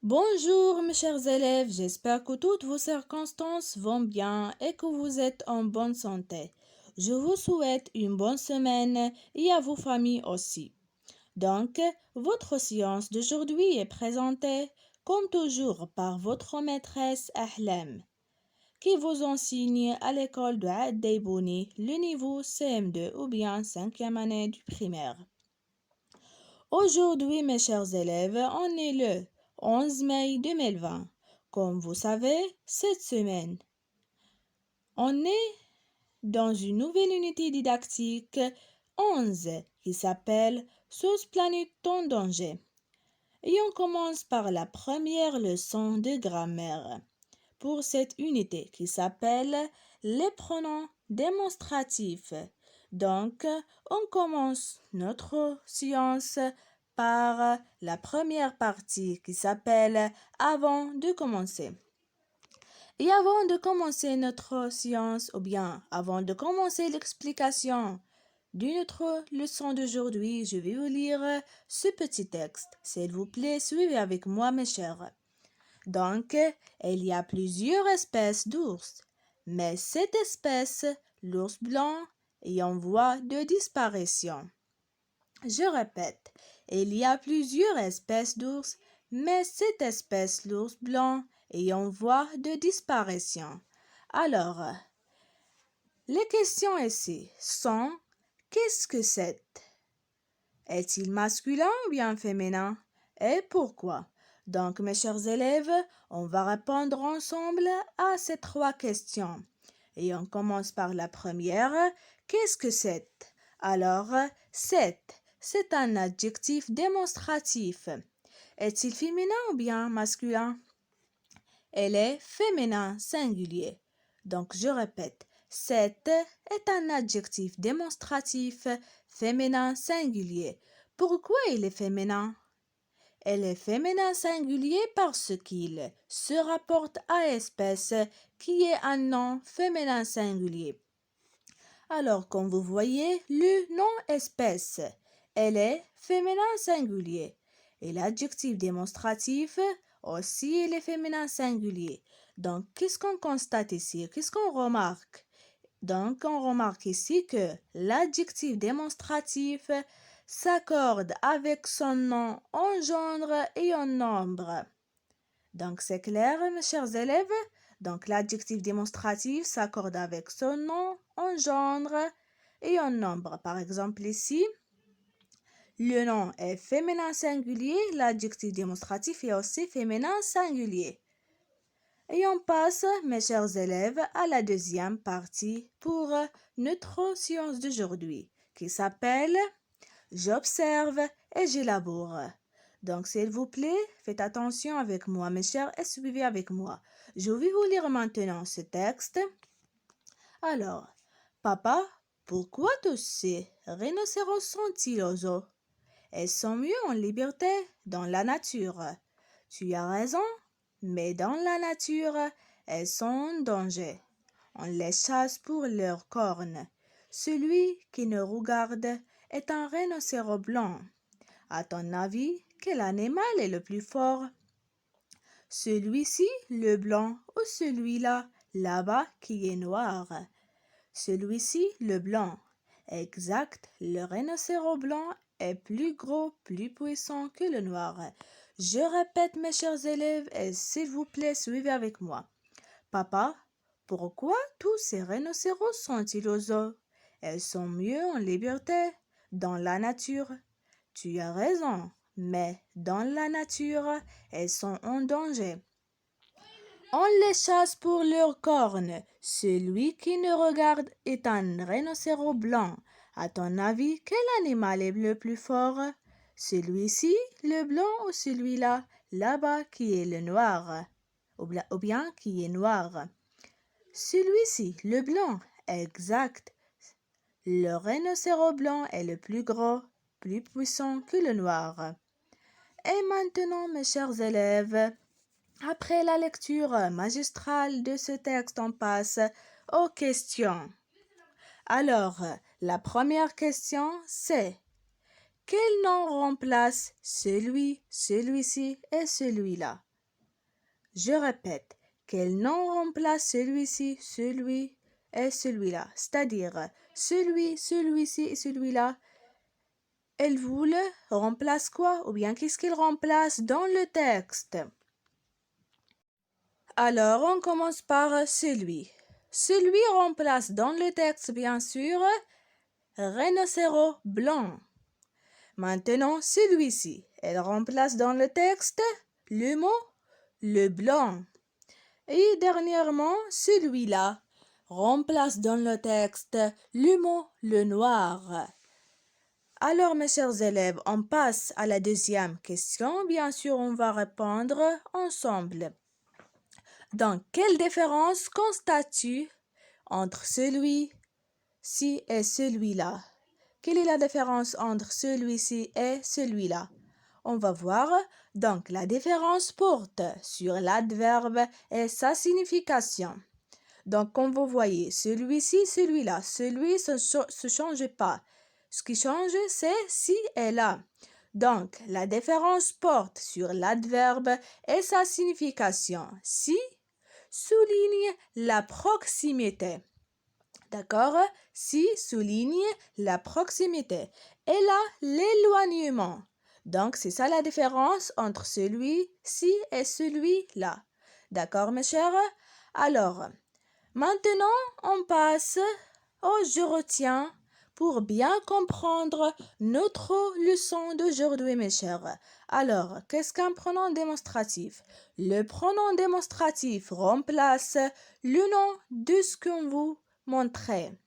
Bonjour mes chers élèves, j'espère que toutes vos circonstances vont bien et que vous êtes en bonne santé. Je vous souhaite une bonne semaine et à vos familles aussi. Donc, votre séance d'aujourd'hui est présentée comme toujours par votre maîtresse Ahlem, qui vous enseigne à l'école de Aad Deibouni, le niveau CM2 ou bien 5e année du primaire. Aujourd'hui, mes chers élèves, on est le 11 mai 2020. Comme vous savez, cette semaine, on est dans une nouvelle unité didactique 11 qui s'appelle Sous planète en danger. Et on commence par la première leçon de grammaire pour cette unité qui s'appelle les pronoms démonstratifs. Donc, on commence notre séance par la première partie qui s'appelle avant de commencer. Et avant de commencer notre séance, ou bien avant de commencer l'explication de notre leçon d'aujourd'hui, je vais vous lire ce petit texte. S'il vous plaît, suivez avec moi, mes chers. Donc, il y a plusieurs espèces d'ours, mais cette espèce, l'ours blanc, est en voie de disparition. Je répète, il y a plusieurs espèces d'ours, mais cette espèce, l'ours blanc, est en voie de disparition. Alors, les questions ici sont, qu'est-ce que c'est? Est-il masculin ou bien féminin? Et pourquoi? Donc, mes chers élèves, on va répondre ensemble à ces trois questions. Et on commence par la première. Qu'est-ce que c'est? Alors, c'est un adjectif démonstratif. Est-il féminin ou bien masculin? Elle est féminin singulier. Donc, je répète, c'est est un adjectif démonstratif féminin singulier. Pourquoi il est féminin? Elle est féminin singulier parce qu'il se rapporte à espèce qui est un nom féminin singulier. Alors, comme vous voyez, le nom espèce, elle est féminin singulier. Et l'adjectif démonstratif, aussi, il est féminin singulier. Donc, qu'est-ce qu'on constate ici? Qu'est-ce qu'on remarque? Donc, on remarque ici que l'adjectif démonstratif s'accorde avec son nom en genre et en nombre. Donc, c'est clair, mes chers élèves? Donc, l'adjectif démonstratif s'accorde avec son nom en genre et en nombre. Par exemple, ici, le nom est féminin singulier, l'adjectif démonstratif est aussi féminin singulier. Et on passe, mes chers élèves, à la deuxième partie pour notre séance d'aujourd'hui, qui s'appelle « J'observe et j'élabore ». Donc, s'il vous plaît, faites attention avec moi, mes chers, et suivez avec moi. Je vais vous lire maintenant ce texte. Alors, papa, pourquoi tous ces rhinocéros sont-ils aux zoo? Elles sont mieux en liberté dans la nature. Tu as raison, mais dans la nature, elles sont en danger. On les chasse pour leurs cornes. Celui qui nous regarde est un rhinocéros blanc. À ton avis, quel animal est le plus fort? Celui-ci, le blanc, ou celui-là, là-bas, qui est noir? Celui-ci, le blanc. Exact, le rhinocéros blanc est plus gros, plus puissant que le noir. Je répète, mes chers élèves, et s'il vous plaît, suivez avec moi. Papa, pourquoi tous ces rhinocéros sont-ils aux zoo? Elles sont mieux en liberté, dans la nature. Tu as raison, mais dans la nature, elles sont en danger. On les chasse pour leurs cornes. Celui qui nous regarde est un rhinocéros blanc. À ton avis, quel animal est le plus fort? Celui-ci, le blanc, ou celui-là, là-bas, qui est le noir? Ou bien qui est noir? Celui-ci, le blanc. Exact. Le rhinocéros blanc est le plus gros, plus puissant que le noir. Et maintenant, mes chers élèves, après la lecture magistrale de ce texte, on passe aux questions. Alors, la première question, c'est quel nom remplace celui, celui-ci et celui-là? Je répète, quel nom remplace celui-ci, celui et celui-là? C'est-à-dire, celui-ci et celui-là. Elle voulait remplace quoi? Ou bien qu'est-ce qu'il remplace dans le texte? Alors, on commence par celui. Celui remplace dans le texte, bien sûr, rhinocéros blanc. Maintenant, celui-ci, elle remplace dans le texte le mot le blanc. Et dernièrement, celui-là remplace dans le texte le mot le noir. Alors, mes chers élèves, on passe à la deuxième question. Bien sûr, on va répondre ensemble. Donc, quelle différence constates-tu entre celui-ci et celui-là? Quelle est la différence entre celui-ci et celui-là? On va voir. Donc, la différence porte sur l'adverbe et sa signification. Donc, comme vous voyez, celui-ci, celui-là, celui se change pas. Ce qui change, c'est si et là. Donc, la différence porte sur l'adverbe et sa signification. Si souligne la proximité. D'accord? Si souligne la proximité. Et là, l'éloignement. Donc, c'est ça la différence entre celui-ci et celui-là. D'accord, mes chers? Alors, maintenant, on passe au je retiens pour bien comprendre notre leçon d'aujourd'hui, mes chers. Alors, qu'est-ce qu'un pronom démonstratif? Le pronom démonstratif remplace le nom de ce qu'on vous montrait.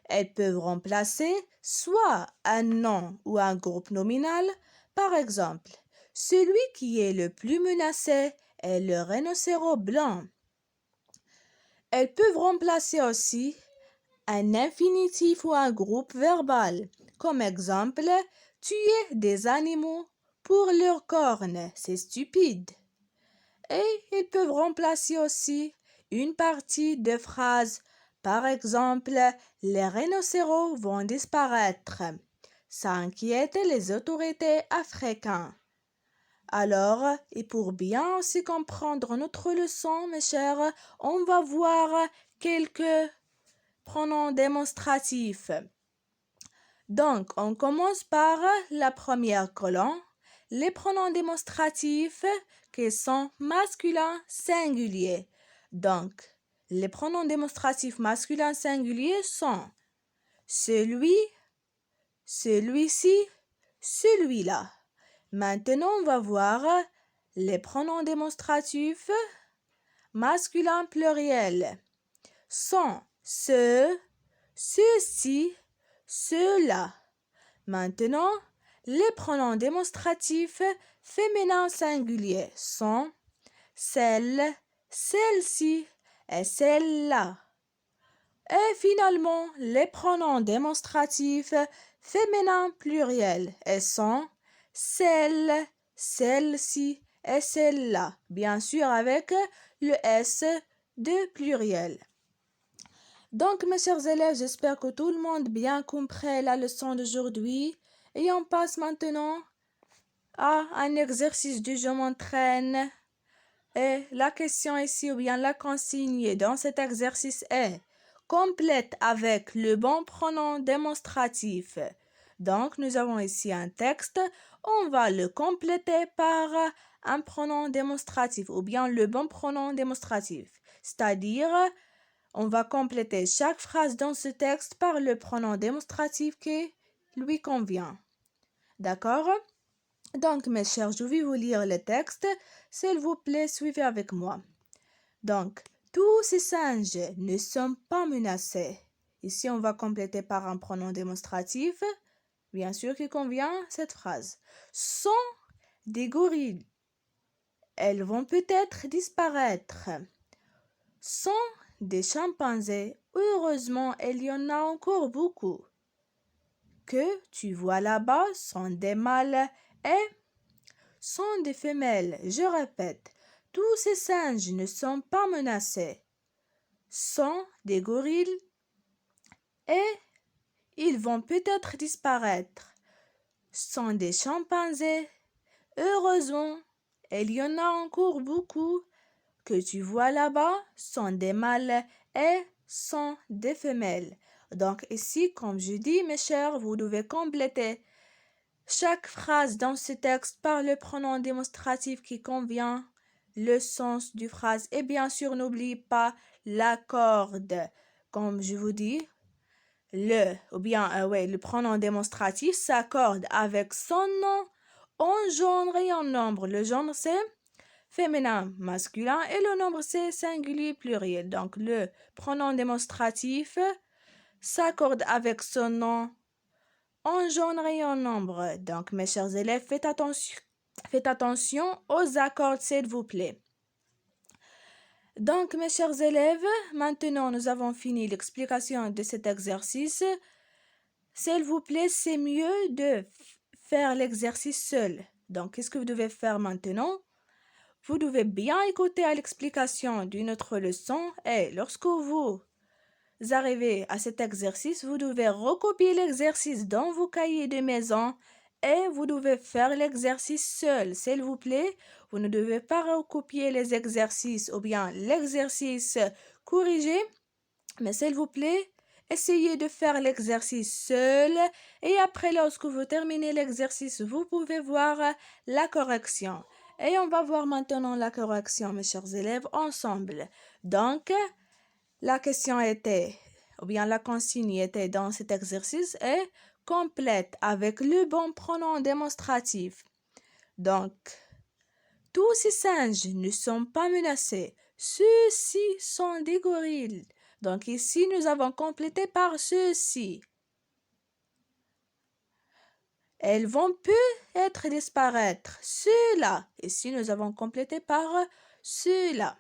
Elles peuvent remplacer soit un nom ou un groupe nominal. Par exemple, celui qui est le plus menacé est le rhinocéros blanc. Elles peuvent remplacer aussi un infinitif ou un groupe verbal. Comme exemple, tuer des animaux pour leurs cornes, c'est stupide. Et ils peuvent remplacer aussi une partie de phrase. Par exemple, les rhinocéros vont disparaître. Ça inquiète les autorités africaines. Alors, et pour bien aussi comprendre notre leçon, mes chers, on va voir quelques pronoms démonstratifs. Donc, on commence par la première colonne, les pronoms démonstratifs qui sont masculins singuliers. Donc, les pronoms démonstratifs masculins singuliers sont celui, celui-ci, celui-là. Maintenant, on va voir les pronoms démonstratifs masculins pluriels. Sont ce, ceci, cela. Maintenant, les pronoms démonstratifs féminins singuliers sont celle, celle-ci et celle-là. Et finalement, les pronoms démonstratifs féminins pluriels sont celle, celle-ci et celle-là. Bien sûr, avec le S de pluriel. Donc, mes chers élèves, j'espère que tout le monde bien compris la leçon d'aujourd'hui. Et on passe maintenant à un exercice du je m'entraîne. Et la question ici, ou bien la consigne dans cet exercice est complète avec le bon pronom démonstratif. Donc, nous avons ici un texte. On va le compléter par un pronom démonstratif ou bien le bon pronom démonstratif. C'est-à-dire, on va compléter chaque phrase dans ce texte par le pronom démonstratif qui lui convient. D'accord? Donc, mes chers, je vais vous lire le texte. S'il vous plaît, suivez avec moi. Donc, tous ces singes ne sont pas menacés. Ici, on va compléter par un pronom démonstratif, bien sûr qui convient cette phrase. Sont des gorilles. Elles vont peut-être disparaître. Sont des chimpanzés. Heureusement, il y en a encore beaucoup. Que tu vois là-bas sont des mâles et sont des femelles. Je répète, tous ces singes ne sont pas menacés. Sont des gorilles et ils vont peut-être disparaître. Sont des chimpanzés. Heureusement, il y en a encore beaucoup. que tu vois là-bas sont des mâles et sont des femelles. Donc ici, comme je dis, mes chers, vous devez compléter chaque phrase dans ce texte par le pronom démonstratif qui convient le sens du phrase. Et bien sûr, n'oublie pas l'accorde. Comme je vous dis, le pronom démonstratif s'accorde avec son nom en genre et en nombre. Le genre, c'est féminin, masculin et le nombre, c'est singulier, pluriel. Donc, le pronom démonstratif s'accorde avec son nom en genre et en nombre. Donc, mes chers élèves, faites attention aux accords, s'il vous plaît. Donc, mes chers élèves, maintenant, nous avons fini l'explication de cet exercice. S'il vous plaît, c'est mieux de faire l'exercice seul. Donc, qu'est-ce que vous devez faire maintenant? Vous devez bien écouter à l'explication d'une autre leçon et lorsque vous arrivez à cet exercice, vous devez recopier l'exercice dans vos cahiers de maison et vous devez faire l'exercice seul. S'il vous plaît, vous ne devez pas recopier les exercices ou bien l'exercice corrigé, mais s'il vous plaît, essayez de faire l'exercice seul et après, lorsque vous terminez l'exercice, vous pouvez voir la correction. Et on va voir maintenant la correction, mes chers élèves, ensemble. Donc, la question était, ou bien la consigne était dans cet exercice est complète avec le bon pronom démonstratif. Donc, tous ces singes ne sont pas menacés. Ceux-ci sont des gorilles. Donc ici, nous avons complété par ceux-ci. Elles vont peut-être disparaître. Ceux-là, ici, nous avons complété par ceux-là,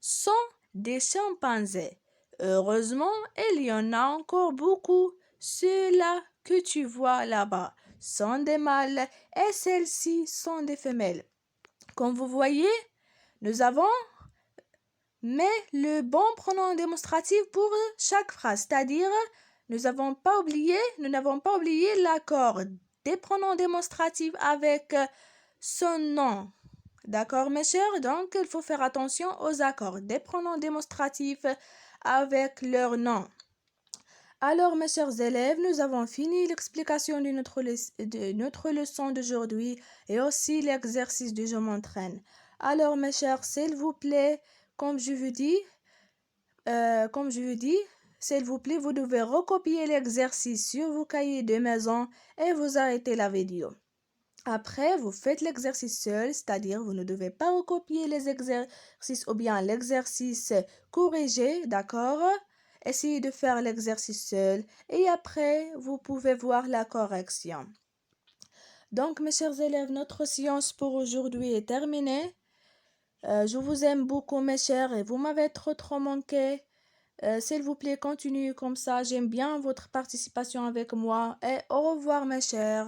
sont des chimpanzés. Heureusement, il y en a encore beaucoup. Ceux-là que tu vois là-bas sont des mâles et celles-ci sont des femelles. Comme vous voyez, nous avons mais le bon pronom démonstratif pour chaque phrase, c'est-à-dire nous n'avons pas oublié l'accord des pronoms démonstratifs avec son nom. D'accord, mes chers? Donc, il faut faire attention aux accords des pronoms démonstratifs avec leur nom. Alors, mes chers élèves, nous avons fini l'explication de notre leçon d'aujourd'hui et aussi l'exercice du je m'entraîne. Alors, mes chers, s'il vous plaît, comme je vous dis, s'il vous plaît, vous devez recopier l'exercice sur vos cahiers de maison et vous arrêtez la vidéo. Après, vous faites l'exercice seul, c'est-à-dire vous ne devez pas recopier les exercices ou bien l'exercice corrigé, d'accord? Essayez de faire l'exercice seul et après, vous pouvez voir la correction. Donc, mes chers élèves, notre séance pour aujourd'hui est terminée. Je vous aime beaucoup, mes chers, et vous m'avez trop manqué. S'il vous plaît, continuez comme ça. J'aime bien votre participation avec moi et au revoir, mes chers.